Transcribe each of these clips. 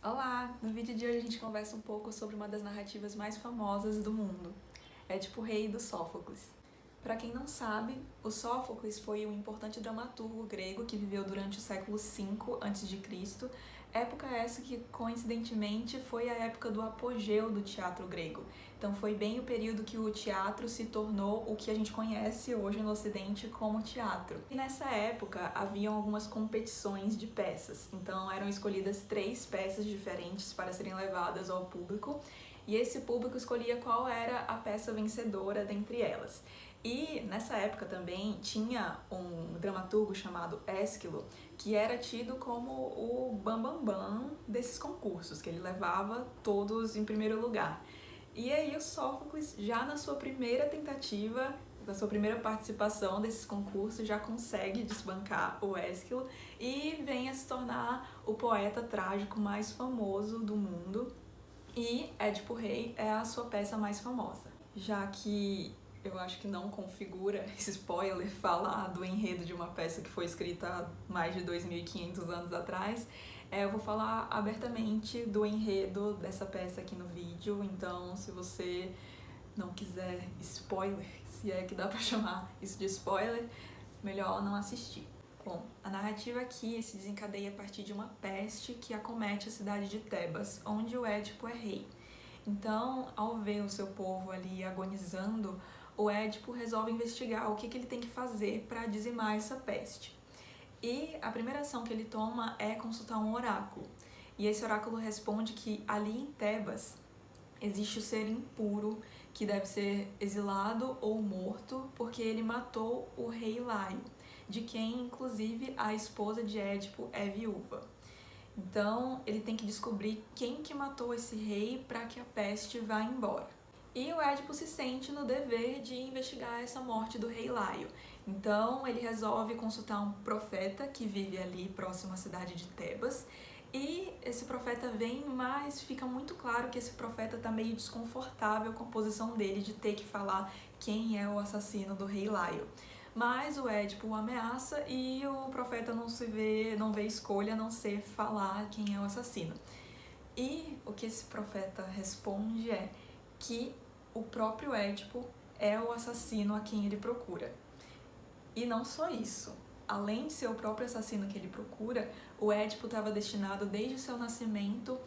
Olá! No vídeo de hoje a gente conversa um pouco sobre uma das narrativas mais famosas do mundo, Édipo Rei do Sófocles. Para quem não sabe, o Sófocles foi um importante dramaturgo grego que viveu durante o século V a.C., época essa que coincidentemente foi a época do apogeu do teatro grego. Então foi bem o período que o teatro se tornou o que a gente conhece hoje no Ocidente como teatro. E nessa época haviam algumas competições de peças, então eram escolhidas 3 peças diferentes para serem levadas ao público, e esse público escolhia qual era a peça vencedora dentre elas. E nessa época também tinha um dramaturgo chamado Ésquilo, que era tido como o bambambam desses concursos, que ele levava todos em primeiro lugar. E aí o Sófocles, já na sua primeira tentativa, na sua primeira participação desses concursos, já consegue desbancar o Ésquilo e vem a se tornar o poeta trágico mais famoso do mundo. E Édipo Rei é a sua peça mais famosa, já que eu acho que não configura esse spoiler falar do enredo de uma peça que foi escrita há mais de 2.500 anos atrás. Eu vou falar abertamente do enredo dessa peça aqui no vídeo, então se você não quiser spoiler, se é que dá pra chamar isso de spoiler, melhor não assistir. Bom, a narrativa aqui se desencadeia a partir de uma peste que acomete a cidade de Tebas, onde o Édipo é rei. Então, ao ver o seu povo ali agonizando, o Édipo resolve investigar o que ele tem que fazer para dizimar essa peste. E a primeira ação que ele toma é consultar um oráculo. E esse oráculo responde que ali em Tebas existe o ser impuro que deve ser exilado ou morto porque ele matou o rei Laio, de quem inclusive a esposa de Édipo é viúva. Então ele tem que descobrir quem que matou esse rei para que a peste vá embora. E o Édipo se sente no dever de investigar essa morte do rei Laio. Então ele resolve consultar um profeta que vive ali próximo à cidade de Tebas. E esse profeta vem, mas fica muito claro que esse profeta está meio desconfortável com a posição dele de ter que falar quem é o assassino do rei Laio. Mas o Édipo o ameaça e o profeta não vê escolha a não ser falar quem é o assassino. E o que esse profeta responde é que o próprio Édipo é o assassino a quem ele procura. E não só isso. Além de ser o próprio assassino que ele procura, o Édipo estava destinado desde o seu nascimento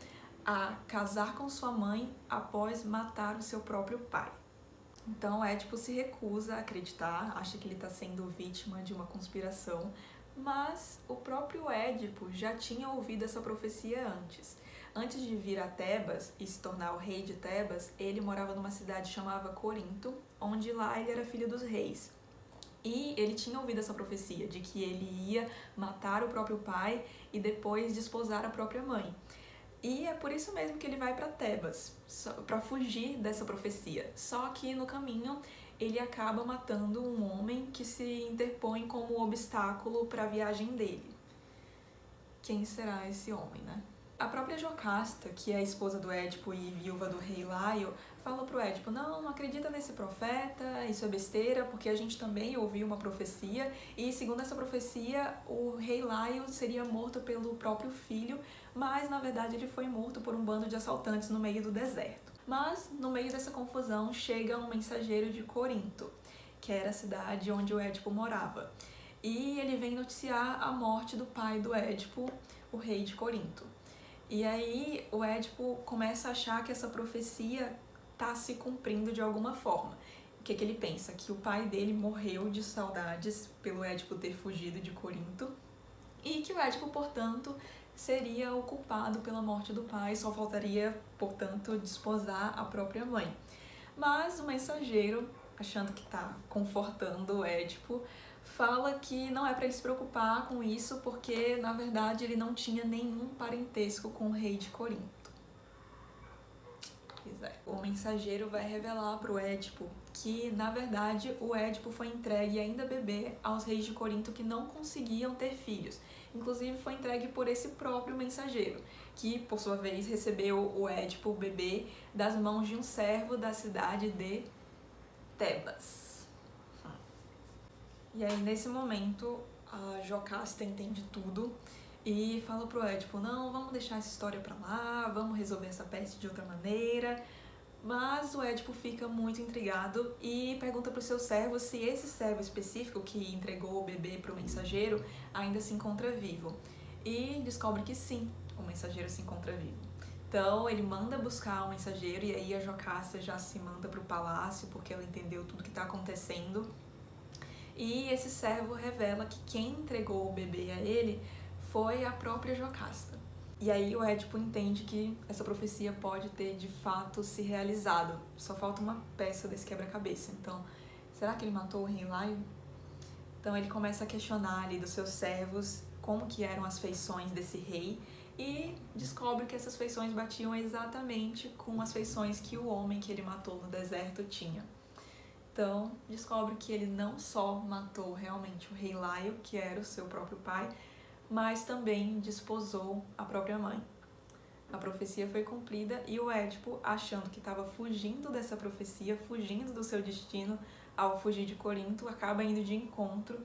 a casar com sua mãe após matar o seu próprio pai. Então Édipo se recusa a acreditar, acha que ele está sendo vítima de uma conspiração, mas o próprio Édipo já tinha ouvido essa profecia antes. Antes de vir a Tebas e se tornar o rei de Tebas, ele morava numa cidade chamada Corinto, onde lá ele era filho dos reis. E ele tinha ouvido essa profecia de que ele ia matar o próprio pai e depois desposar a própria mãe. E é por isso mesmo que ele vai para Tebas, para fugir dessa profecia. Só que no caminho ele acaba matando um homem que se interpõe como obstáculo para a viagem dele. Quem será esse homem, né? A própria Jocasta, que é a esposa do Édipo e viúva do rei Laio, fala pro Édipo, não acredita nesse profeta, isso é besteira, porque a gente também ouviu uma profecia, e segundo essa profecia, o rei Laio seria morto pelo próprio filho, mas na verdade ele foi morto por um bando de assaltantes no meio do deserto. Mas no meio dessa confusão chega um mensageiro de Corinto, que era a cidade onde o Édipo morava, e ele vem noticiar a morte do pai do Édipo, o rei de Corinto. E aí o Édipo começa a achar que essa profecia está se cumprindo de alguma forma. O que ele pensa? Que o pai dele morreu de saudades pelo Édipo ter fugido de Corinto e que o Édipo, portanto, seria o culpado pela morte do pai, só faltaria, portanto, desposar a própria mãe. Mas o mensageiro, achando que está confortando o Édipo, fala que não é para ele se preocupar com isso porque, na verdade, ele não tinha nenhum parentesco com o rei de Corinto. O mensageiro vai revelar para o Édipo que, na verdade, o Édipo foi entregue ainda bebê aos reis de Corinto que não conseguiam ter filhos. Inclusive foi entregue por esse próprio mensageiro, que, por sua vez, recebeu o Édipo, o bebê, das mãos de um servo da cidade de Tebas. E aí, nesse momento, a Jocasta entende tudo e fala pro Édipo, não, vamos deixar essa história pra lá, vamos resolver essa peste de outra maneira. Mas o Édipo fica muito intrigado e pergunta pro seu servo se esse servo específico que entregou o bebê pro mensageiro ainda se encontra vivo. E descobre que sim, o mensageiro se encontra vivo. Então ele manda buscar o mensageiro e aí a Jocasta já se manda pro palácio porque ela entendeu tudo que tá acontecendo. E esse servo revela que quem entregou o bebê a ele foi a própria Jocasta. E aí o Édipo entende que essa profecia pode ter de fato se realizado. Só falta uma peça desse quebra-cabeça. Então, será que ele matou o rei Laio? Então ele começa a questionar ali dos seus servos como que eram as feições desse rei e descobre que essas feições batiam exatamente com as feições que o homem que ele matou no deserto tinha. Então descobre que ele não só matou realmente o rei Laio, que era o seu próprio pai, mas também desposou a própria mãe. A profecia foi cumprida e o Édipo, achando que estava fugindo dessa profecia, fugindo do seu destino, ao fugir de Corinto, acaba indo de encontro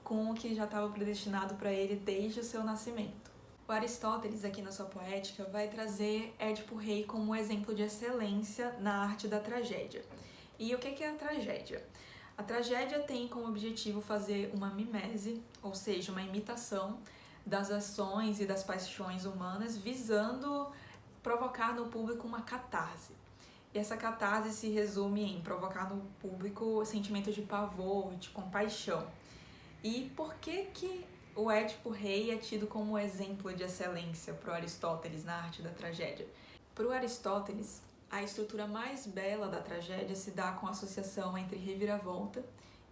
com o que já estava predestinado para ele desde o seu nascimento. O Aristóteles, aqui na sua poética, vai trazer Édipo Rei como um exemplo de excelência na arte da tragédia. E o que é a tragédia? A tragédia tem como objetivo fazer uma mimese, ou seja, uma imitação das ações e das paixões humanas, visando provocar no público uma catarse. E essa catarse se resume em provocar no público sentimento de pavor, de compaixão. E por que o Édipo Rei é tido como exemplo de excelência para o Aristóteles na arte da tragédia? Para o Aristóteles, a estrutura mais bela da tragédia se dá com a associação entre reviravolta,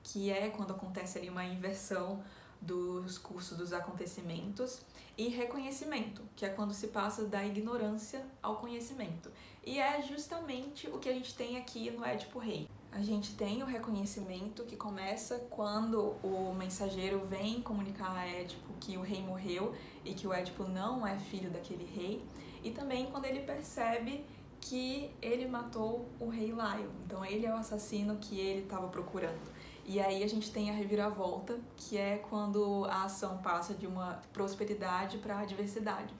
que é quando acontece ali uma inversão dos cursos dos acontecimentos, e reconhecimento, que é quando se passa da ignorância ao conhecimento. E é justamente o que a gente tem aqui no Édipo Rei. A gente tem o reconhecimento que começa quando o mensageiro vem comunicar a Édipo que o rei morreu e que o Édipo não é filho daquele rei, e também quando ele percebe que ele matou o rei Laio, então ele é o assassino que ele estava procurando. E aí a gente tem a reviravolta, que é quando a ação passa de uma prosperidade para a adversidade.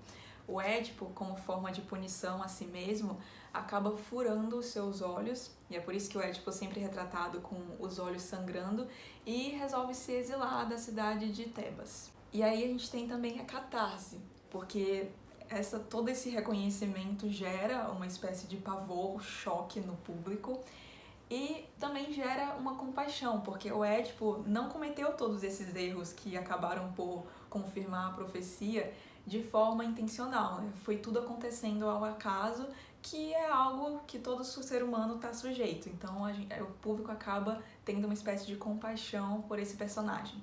O Édipo, como forma de punição a si mesmo, acaba furando os seus olhos, e é por isso que o Édipo é sempre retratado com os olhos sangrando, e resolve se exilar da cidade de Tebas. E aí a gente tem também a catarse, porque todo esse reconhecimento gera uma espécie de pavor, choque no público, e também gera uma compaixão, porque o Édipo não cometeu todos esses erros que acabaram por confirmar a profecia de forma intencional, né? Foi tudo acontecendo ao acaso, que é algo que todo ser humano está sujeito. Então o público acaba tendo uma espécie de compaixão por esse personagem.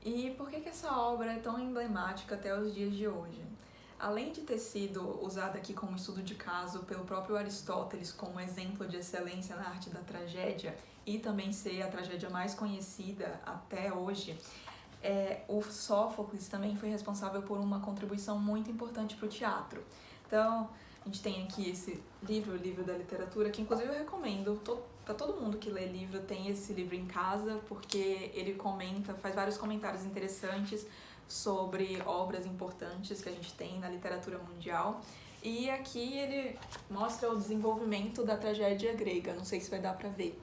E por que essa obra é tão emblemática até os dias de hoje? Além de ter sido usada aqui como estudo de caso pelo próprio Aristóteles como exemplo de excelência na arte da tragédia e também ser a tragédia mais conhecida até hoje, o Sófocles também foi responsável por uma contribuição muito importante para o teatro. Então, a gente tem aqui esse livro, o livro da literatura, que inclusive eu recomendo para todo mundo que lê livro, tem esse livro em casa, porque ele faz vários comentários interessantes sobre obras importantes que a gente tem na literatura mundial. E aqui ele mostra o desenvolvimento da tragédia grega, não sei se vai dar para ver.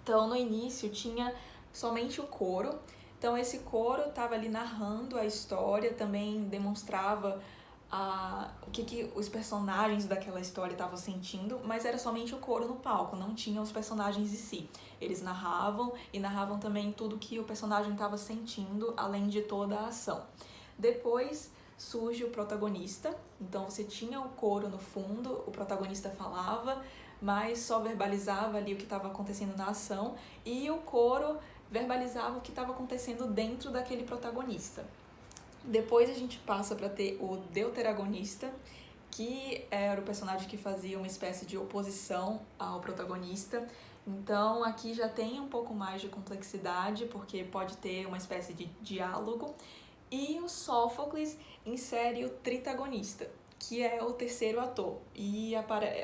Então, no início tinha somente o coro. Então, esse coro estava ali narrando a história, também demonstrava o que os personagens daquela história estavam sentindo, mas era somente o coro no palco, não tinha os personagens em si. Eles narravam e narravam também tudo que o personagem estava sentindo, além de toda a ação. Depois surge o protagonista, então você tinha o coro no fundo, o protagonista falava, mas só verbalizava ali o que estava acontecendo na ação, e o coro verbalizava o que estava acontecendo dentro daquele protagonista. Depois a gente passa para ter o deuteragonista, que era o personagem que fazia uma espécie de oposição ao protagonista. Então aqui já tem um pouco mais de complexidade, porque pode ter uma espécie de diálogo. E o Sófocles insere o tritagonista, que é o terceiro ator. E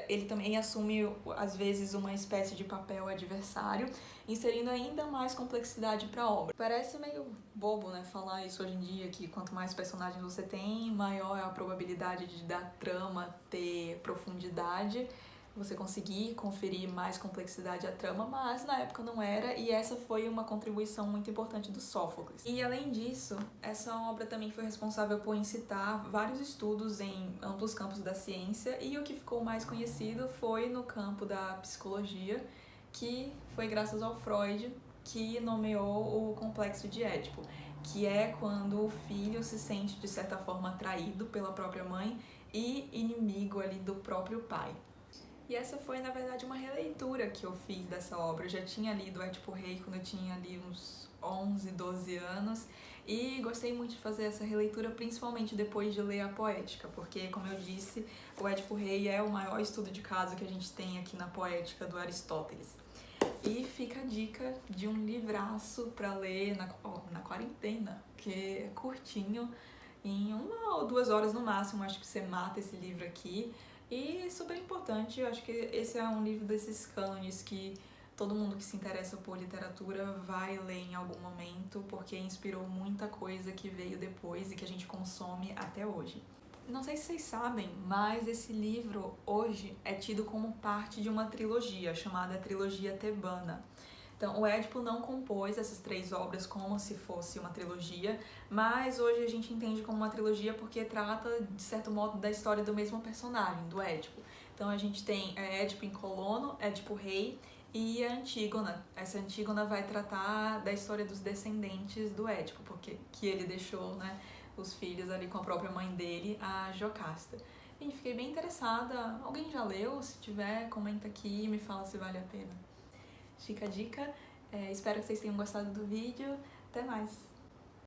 ele também assume, às vezes, uma espécie de papel adversário, inserindo ainda mais complexidade para a obra. Parece meio bobo, né, falar isso hoje em dia, que quanto mais personagens você tem, maior é a probabilidade de da trama ter profundidade, você conseguir conferir mais complexidade à trama, mas na época não era, e essa foi uma contribuição muito importante do Sófocles. E além disso, essa obra também foi responsável por incitar vários estudos em amplos campos da ciência, e o que ficou mais conhecido foi no campo da psicologia, que foi graças ao Freud, que nomeou o complexo de Édipo, que é quando o filho se sente de certa forma atraído pela própria mãe e inimigo ali do próprio pai. E essa foi, na verdade, uma releitura que eu fiz dessa obra. Eu já tinha lido Édipo Rei quando eu tinha ali uns 11, 12 anos, e gostei muito de fazer essa releitura, principalmente depois de ler a Poética, porque, como eu disse, o Édipo Rei é o maior estudo de caso que a gente tem aqui na Poética do Aristóteles. E fica a dica de um livraço para ler na quarentena, que é curtinho, em 1 ou 2 horas no máximo, acho que você mata esse livro aqui. E super importante, eu acho que esse é um livro desses cânones que todo mundo que se interessa por literatura vai ler em algum momento, porque inspirou muita coisa que veio depois e que a gente consome até hoje. Não sei se vocês sabem, mas esse livro hoje é tido como parte de uma trilogia chamada Trilogia Tebana. Então, o Édipo não compôs essas 3 obras como se fosse uma trilogia, mas hoje a gente entende como uma trilogia porque trata, de certo modo, da história do mesmo personagem, do Édipo. Então, a gente tem Édipo em Colono, Édipo Rei e a Antígona. Essa Antígona vai tratar da história dos descendentes do Édipo, porque que ele deixou, né, os filhos ali com a própria mãe dele, a Jocasta. E fiquei bem interessada. Alguém já leu? Se tiver, comenta aqui e me fala se vale a pena. Fica a dica, espero que vocês tenham gostado do vídeo, até mais!